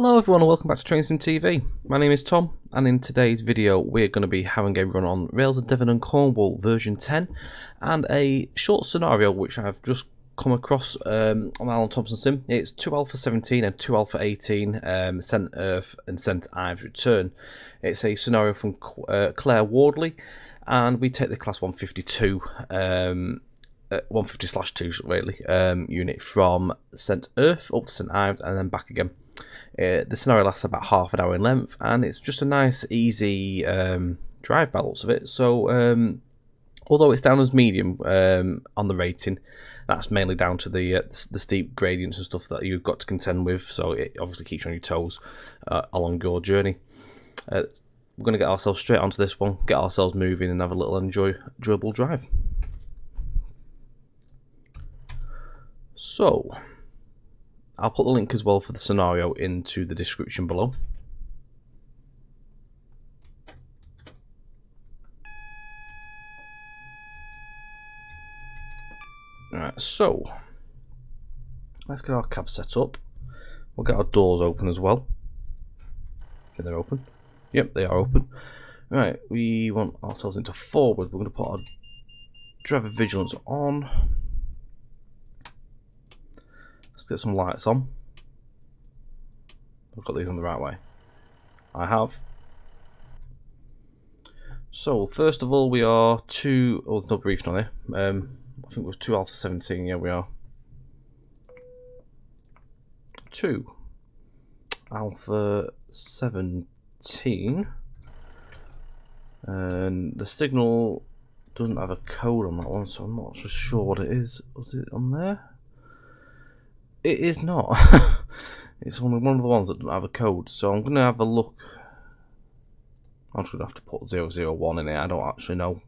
Hello everyone and welcome back to Train Sim TV. My name is Tom and in today's video we're going to be having a run on Rails of Devon and Cornwall version 10 and a short scenario which I've just come across on Alan Thompson Sim. It's 2 Alpha 17 and 2 Alpha 18 St Erth and St Ives return. It's a scenario from Claire Wardley and we take the class 152 150/2 really unit from St Erth up to St Ives and then back again. The scenario lasts about half an hour in length and it's just a nice easy drive by lots of it. So although it's down as medium on the rating, that's mainly down to the steep gradients and stuff that you've got to contend with, so it obviously keeps you on your toes along your journey. We're going to get ourselves straight onto this one, get ourselves moving and have a little enjoyable drive. So I'll put the link as well for the scenario into the description below. Alright, so let's get our cab set up. We'll get our doors open as well. Okay, they're open. Yep, they are open. Right, we want ourselves into forward. We're going to put our driver vigilance on. Let's get some lights on. I've got these on the right way. I have. So first of all, we are two. Oh, there's no brief on here. I think it was 2 Alpha 17. Yeah, we are 2 Alpha 17, and the signal doesn't have a code on that one, so I'm not so sure what it is. Was it on there? It is not. It's only one of the ones that doesn't have a code, so I'm going to have a look. I'm just going to have to put 001 in it. I don't actually know.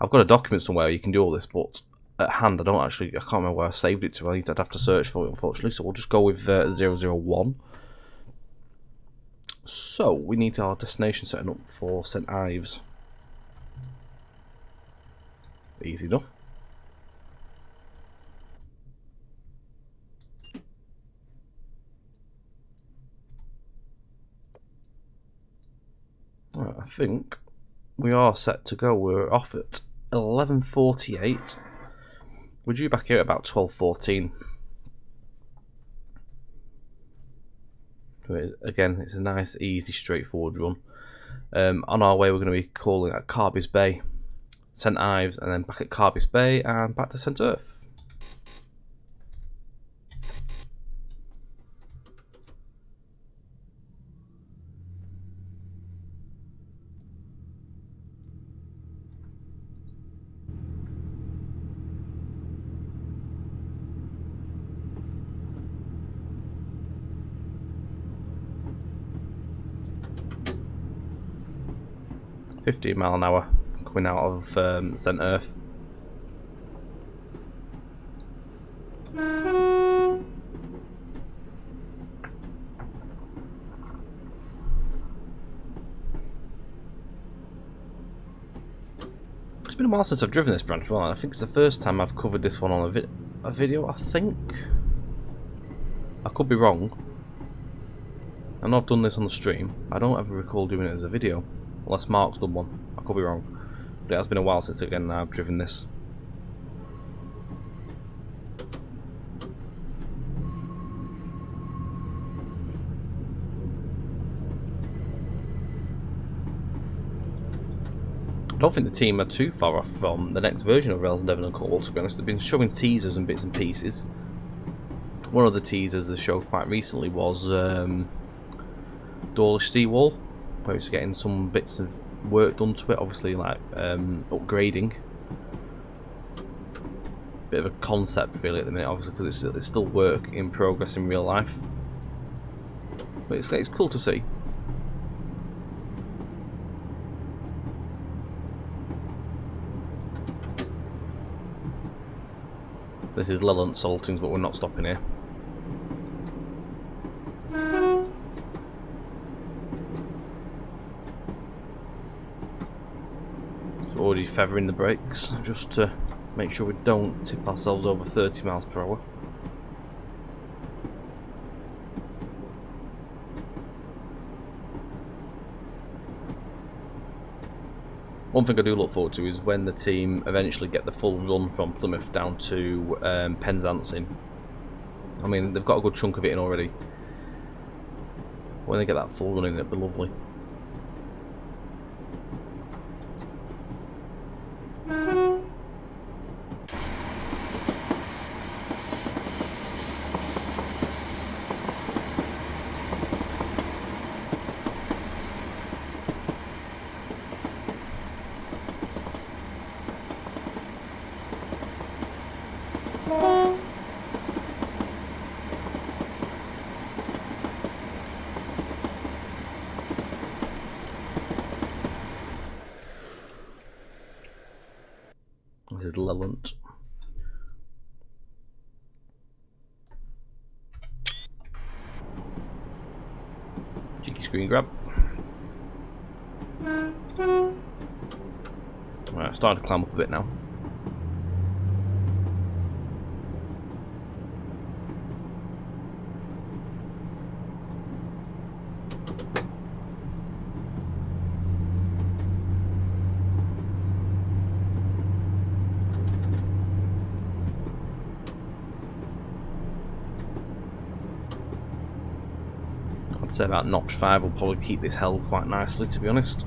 I've got a document somewhere you can do all this, but at hand I can't remember where I saved it to. I'd have to search for it, unfortunately, so we'll just go with 001. So we need our destination setting up for St Ives. Easy enough. Right, I think we are set to go. We're off at 11:48. We're due back here at about 12:14. Again, it's a nice, easy, straightforward run. On our way, we're going to be calling at Carby's Bay, St Ives, and then back at Carby's Bay and back to St Erth. $15 miles an hour coming out of St Erth. It's been a while since I've driven this branch. Well, I think it's the first time I've covered this one on a video. I think I could be wrong. I know I've done this on the stream. I don't ever recall doing it as a video. Unless Mark's done one. I could be wrong. But it has been a while since again I've driven this. I don't think the team are too far off from the next version of Rails and Devon and Cornwall, to be honest. They've been showing teasers and bits and pieces. One of the teasers they showed quite recently was Doorless Seawall, where it's getting some bits of work done to it, obviously like upgrading. Bit of a concept really at the minute, obviously, because it's still work in progress in real life. But it's cool to see. This is Leland Saltings, but we're not stopping here. Already feathering the brakes just to make sure we don't tip ourselves over 30 miles per hour. One thing I do look forward to is when the team eventually get the full run from Plymouth down to Penzance in. I mean, they've got a good chunk of it in already. When they get that full run in, it'll be lovely. This is Lelant. Cheeky screen grab. Right, starting to climb up a bit now. I'd say about notch 5 will probably keep this held quite nicely, to be honest.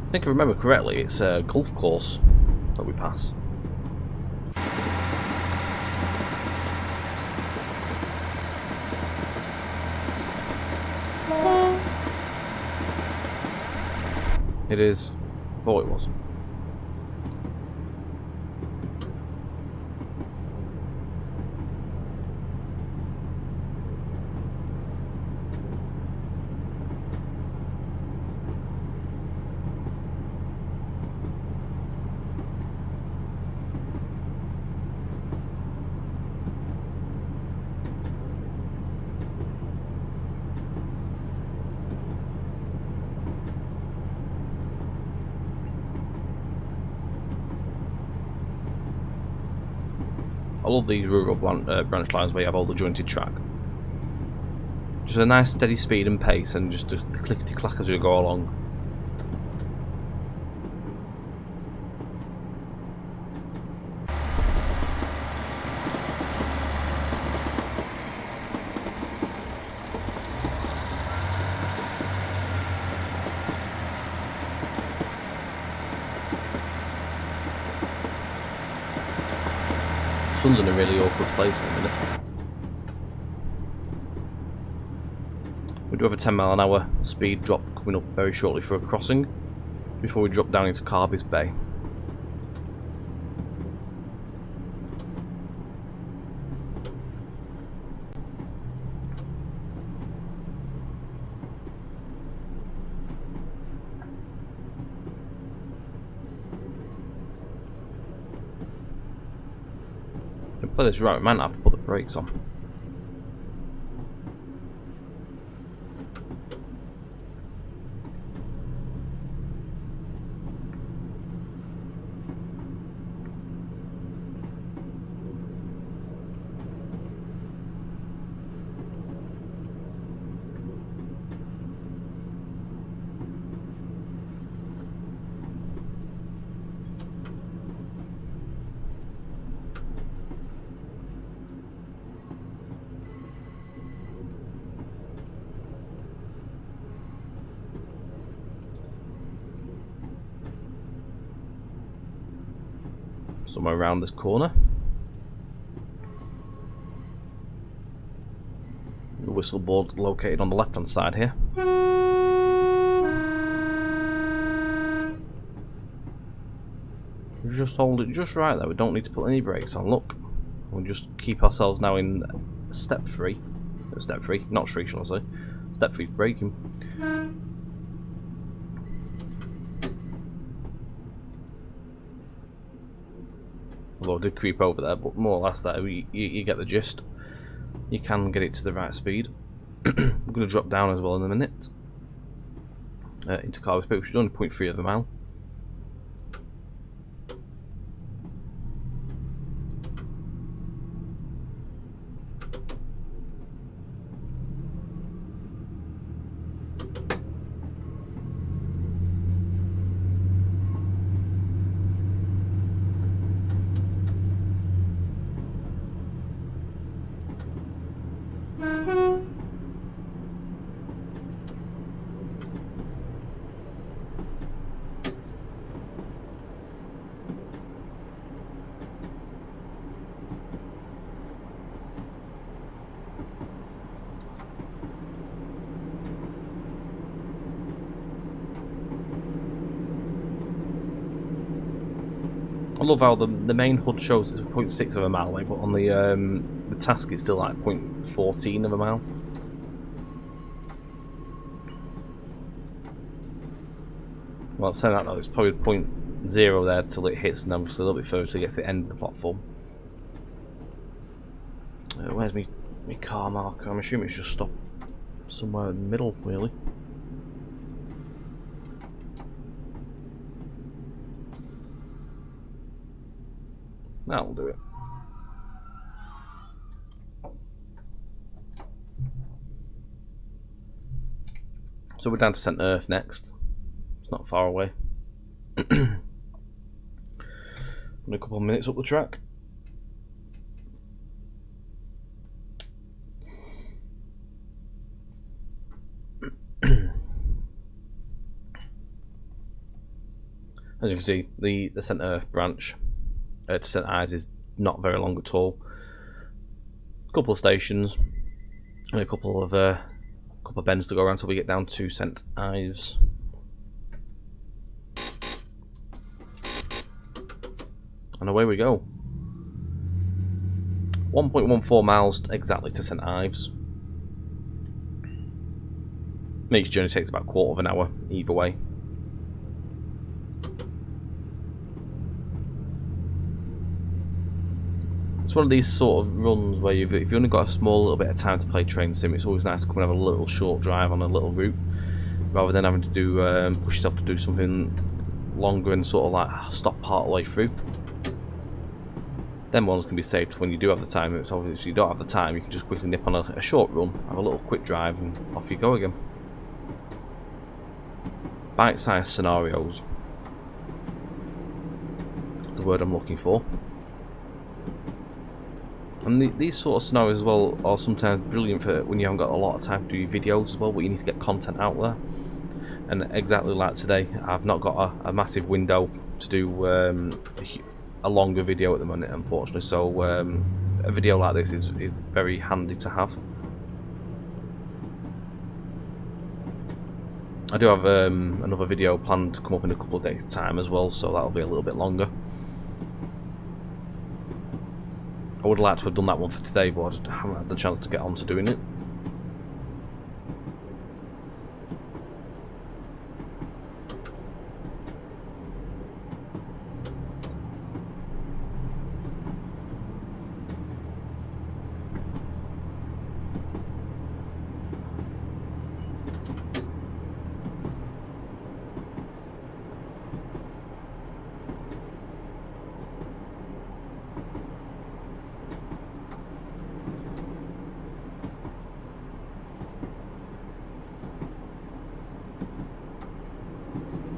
I think I remember correctly, it's a golf course that we pass. It is. I thought it was. I love these rural branch lines where you have all the jointed track. Just a nice steady speed and pace, and just a clickety-clack as you go along. Sun's in a really awkward place in a minute. We do have a 10 mph speed drop coming up very shortly for a crossing before we drop down into Carby's Bay. To play this right, we might have to put the brakes on. Somewhere around this corner. The whistle board located on the left hand side here. Just hold it just right there, we don't need to put any brakes on, look. We'll just keep ourselves now in step free, not free shall I say, step free braking. Although I did creep over there, but more or less that you get the gist. You can get it to the right speed. I'm going to drop down as well in a minute into Carby's Bay, which is only 0.3 of a mile. I love how the main HUD shows it's 0.6 of a mile away, but on the task it's still like 0.14 of a mile. Well, saying that though, it's probably 0.0 there till it hits, and then obviously a little bit further to get to the end of the platform. Where's my car marker? I'm assuming it's just stopped somewhere in the middle, really. That'll do it. So we're down to St Erth next. It's not far away. Only a couple of minutes up the track. As you can see, the St Erth branch to St Ives is not very long at all. A couple of stations and a couple of bends to go around until we get down to St Ives. And away we go. 1.14 miles exactly to St Ives. Each journey takes about a quarter of an hour either way. It's one of these sort of runs where if you've only got a small little bit of time to play train sim, it's always nice to come and have a little short drive on a little route, rather than having to do push yourself to do something longer and sort of like stop part of the way through. Them ones can be saved when you do have the time. It's obviously if you don't have the time, you can just quickly nip on a short run, have a little quick drive, and off you go again. Bite-sized scenarios. That's the word I'm looking for. And these sort of scenarios as well are sometimes brilliant for when you haven't got a lot of time to do your videos as well, but you need to get content out there. And exactly like today, I've not got a massive window to do a longer video at the moment, unfortunately. So a video like this is very handy to have. I do have another video planned to come up in a couple of days' time as well, so that'll be a little bit longer. I would have liked to have done that one for today, but I just haven't had the chance to get on to doing it.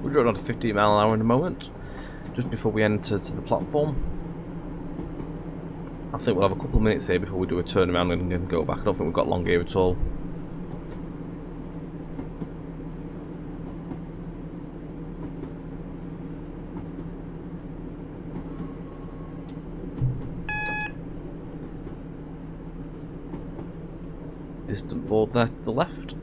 We're driving on to 50 mile an hour in a moment, just before we enter to the platform. I think we'll have a couple of minutes here before we do a turnaround and then go back. I don't think we've got long here at all. Distant board there to the left.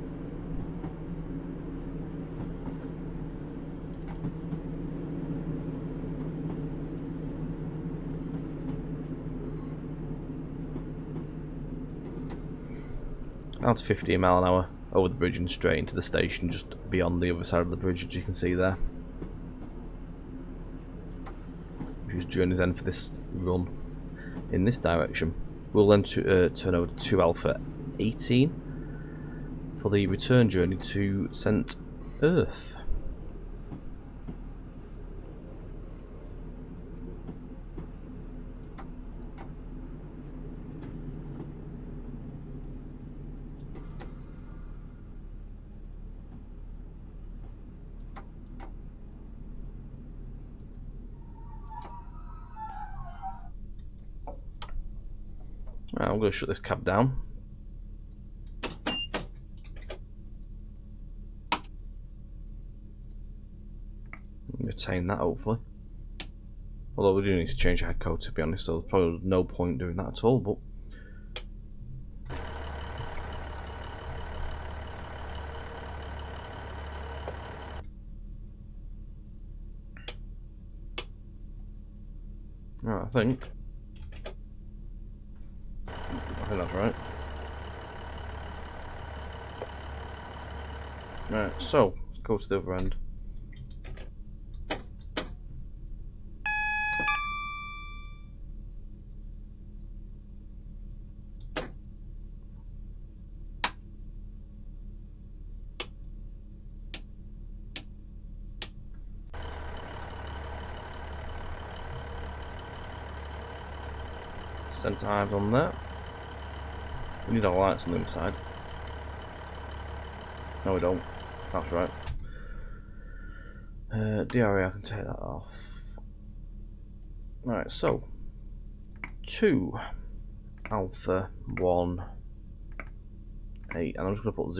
Down to 15 mile an hour over the bridge and straight into the station just beyond the other side of the bridge, as you can see there. Which is journey's end for this run in this direction. We'll then turn over to 2 Alpha 18 for the return journey to St Erth. Right, I'm going to shut this cab down. Retain that, hopefully. Although we do need to change the head code, to be honest, so there's probably no point doing that at all, but Right, I think that's right. Right, so let's go to the other end. St Ives on there. We need our lights on the inside. No, we don't. That's right. DRA, I can take that off. Alright, so 2 Alpha 1 8, and I'm just going to put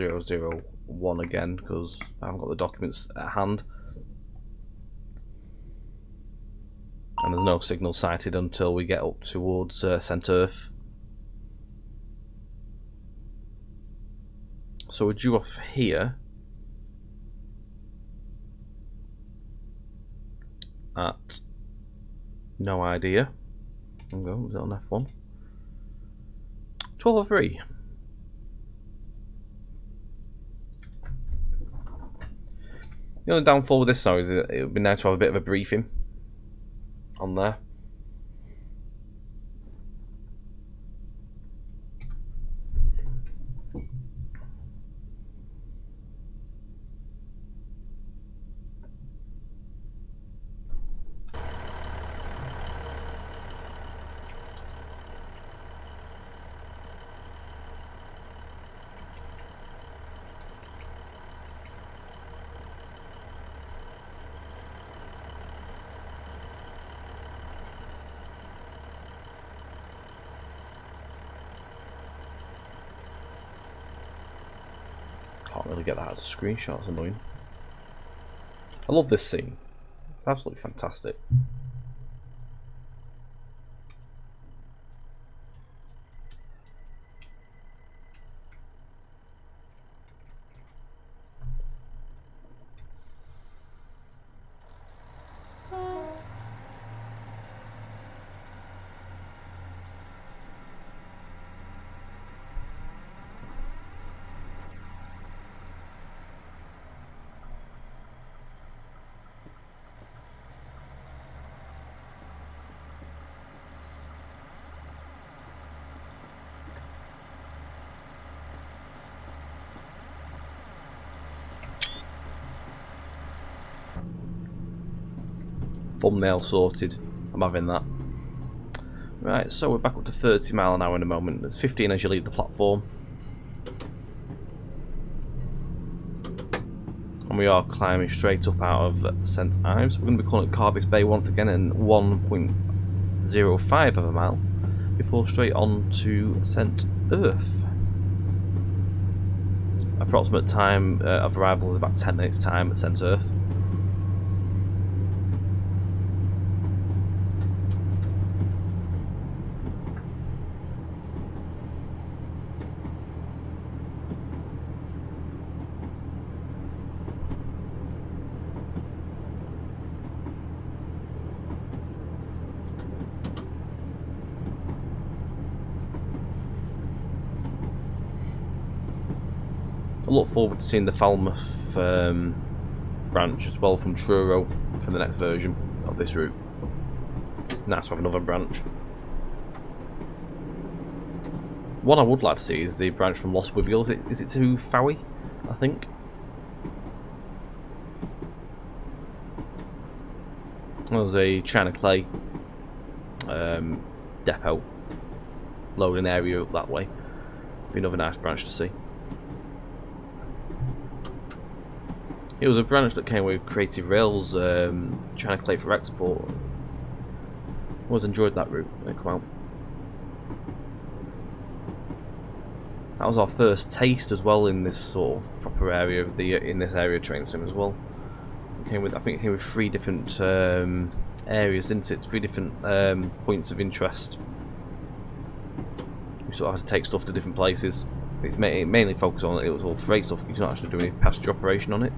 001 again because I haven't got the documents at hand. And there's no signal sighted until we get up towards St Erth. So we're due off here at no idea. There we go, is it on F1? 12:03. The only downfall with this song is it would be nice to have a bit of a briefing on there. Can't really get that as a screenshot, it's annoying. I love this scene. It's absolutely fantastic. Thumbnail sorted. I'm having that. Right, so we're back up to 30 mile an hour in a moment. It's 15 as you leave the platform. And we are climbing straight up out of St Ives. We're going to be calling it Carbis Bay once again in 1.05 of a mile before straight on to St Erth. Approximate time of arrival is about 10 minutes time at St Erth. I look forward to seeing the Falmouth branch as well from Truro for the next version of this route. Nice to have another branch. One I would like to see is the branch from Lost Withiel. Is it to Fowey, I think? There's a China Clay depot loading area up that way. Be another nice branch to see. It was a branch that came with Creative Rails, China Clay for export. Always enjoyed that route when it came out. That was our first taste as well in this sort of proper area of the in this area train sim as well. It came with, I think it came with 3 different areas, didn't it? 3 different points of interest. We sort of had to take stuff to different places. It mainly focused on it was all freight stuff. You can't actually do any passenger operation on it.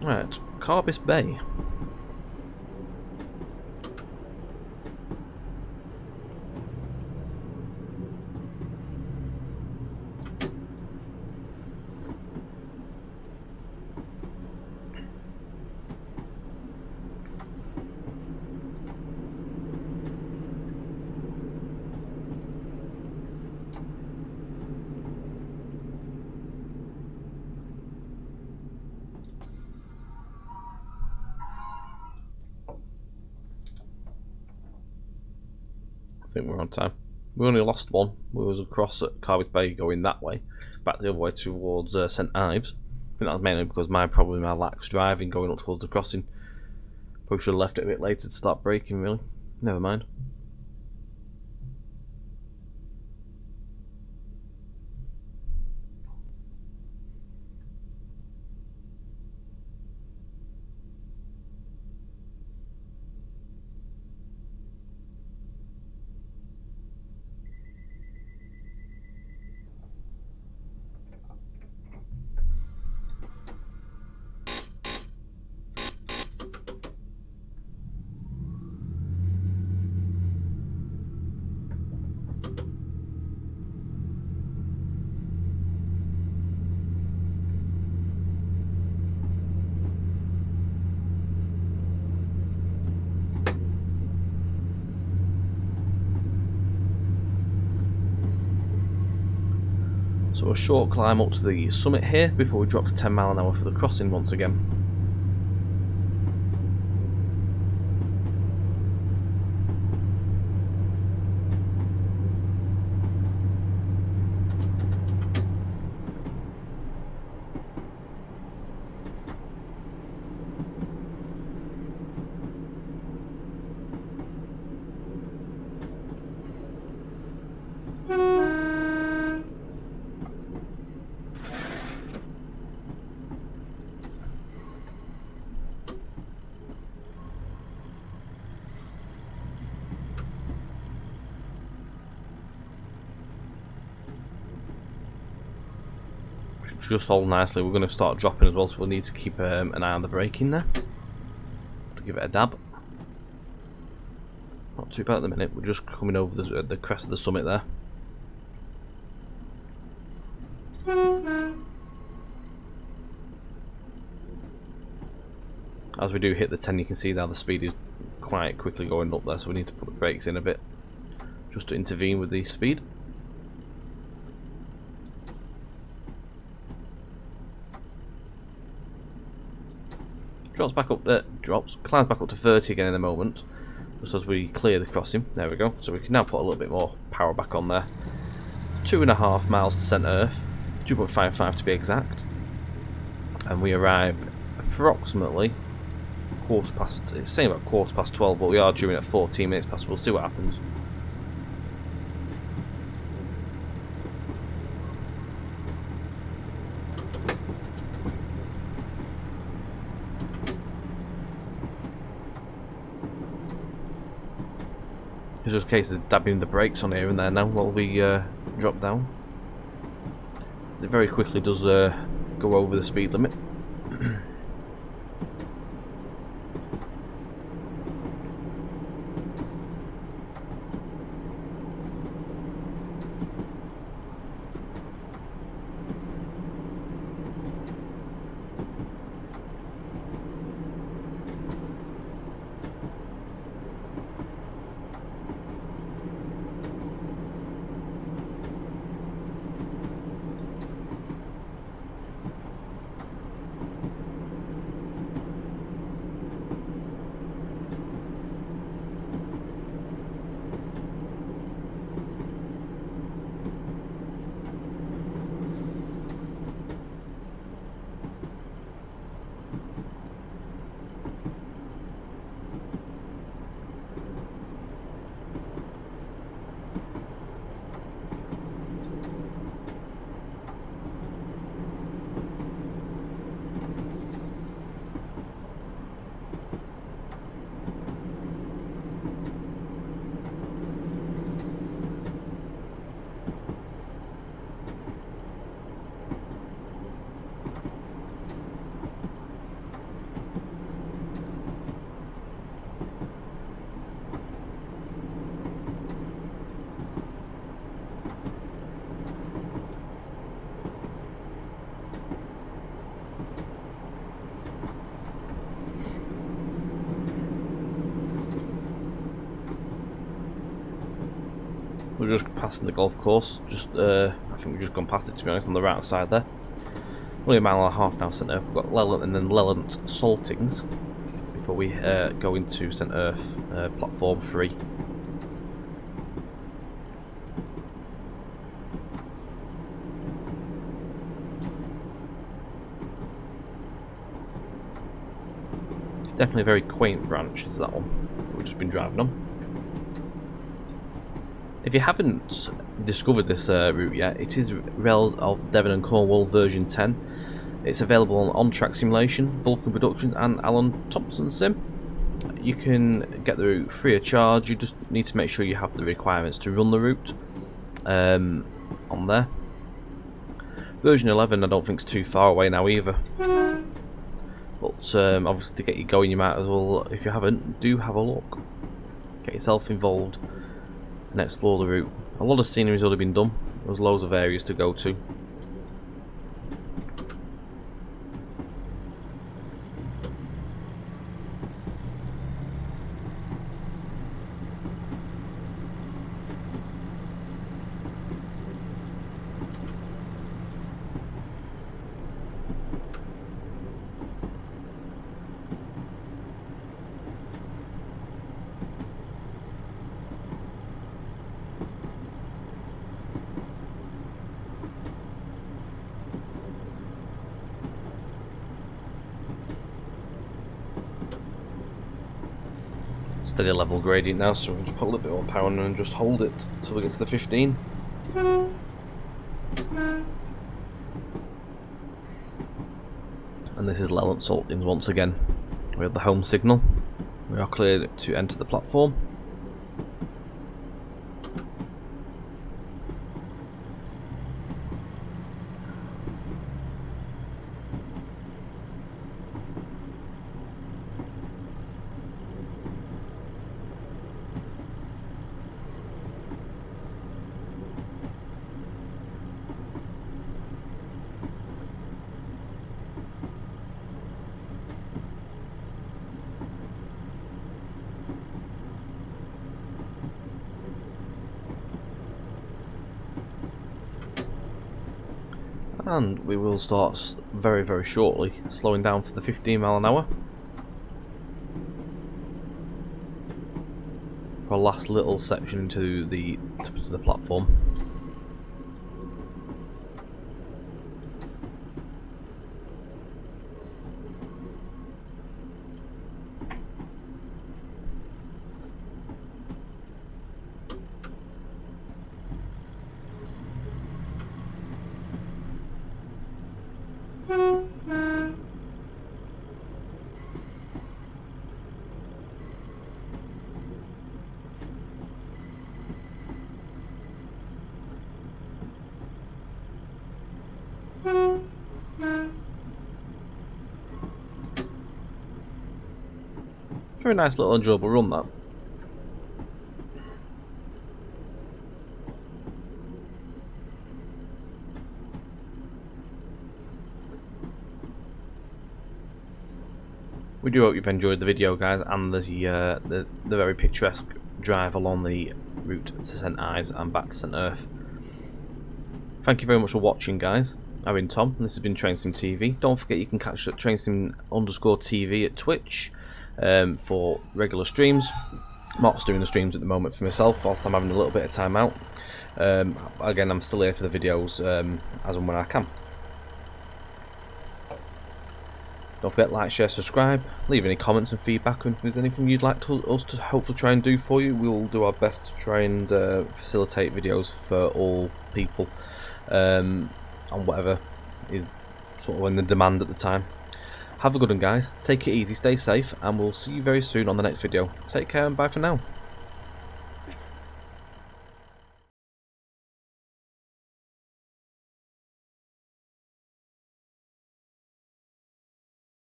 Right, Carbis Bay. I think we're on time. We only lost one. We was across at Carbis Bay going that way, back the other way towards St Ives. I think that was mainly because my lax driving going up towards the crossing. Probably should have left it a bit later to start braking, really. Never mind. So a short climb up to the summit here before we drop to 10 mile an hour for the crossing once again. Just hold nicely. We're going to start dropping as well, so we'll need to keep an eye on the braking there to give it a dab. Not too bad at the minute. We're just coming over the crest of the summit there. As we do hit the 10, you can see now the speed is quite quickly going up there, so we need to put the brakes in a bit just to intervene with the speed. Climbs back up to 30 again in a moment, just as we clear the crossing. There we go. So we can now put a little bit more power back on there. 2.5 miles to St Erth, 2.55 to be exact, and we arrive approximately it's saying about 12:15, but we are due in at 14 minutes past. We'll see what happens. It's just a case of dabbing the brakes on here and there now while we drop down. It very quickly does go over the speed limit. We're just passing the golf course. I think we've just gone past it, to be honest, on the right side there. Only a mile and a half now, St Erth. We've got Lellant and then Lellant Saltings before we go into St Erth platform 3. It's definitely a very quaint branch, is that one that we've just been driving on. If you haven't discovered this route yet, it is Rails of Devon and Cornwall version 10. It's available on On-Track Simulation, Vulcan Productions and Alan Thompson Sim. You can get the route free of charge. You just need to make sure you have the requirements to run the route on there. Version 11 I don't think is too far away now either. But obviously to get you going, you might as well, if you haven't, do have a look. Get yourself involved and explore the route. A lot of scenery's already been done. There's loads of areas to go to. Steady level gradient now, so we can just put a little bit more power on and just hold it until we get to the 15. And this is Lellant Saltings once again. We have the home signal. We are cleared to enter the platform. And we will start very, very shortly, slowing down for the 15 mile an hour. For a last little section into the platform. Very nice little enjoyable run, that. We do hope you've enjoyed the video, guys, and the very picturesque drive along the route to St Ives and back to St Erth. Thank you very much for watching, guys. I've been Tom, and this has been TrainSim TV. Don't forget you can catch TrainSim_TV at Twitch for regular streams. Mark's doing the streams at the moment for myself, whilst I'm having a little bit of time out. Again, I'm still here for the videos as and when I can. Don't forget, like, share, subscribe, leave any comments and feedback, and if there's anything you'd like us to hopefully try and do for you, we'll do our best to try and facilitate videos for all people on whatever is sort of in the demand at the time. Have a good one, guys, take it easy, stay safe, and we'll see you very soon on the next video. Take care and bye for now.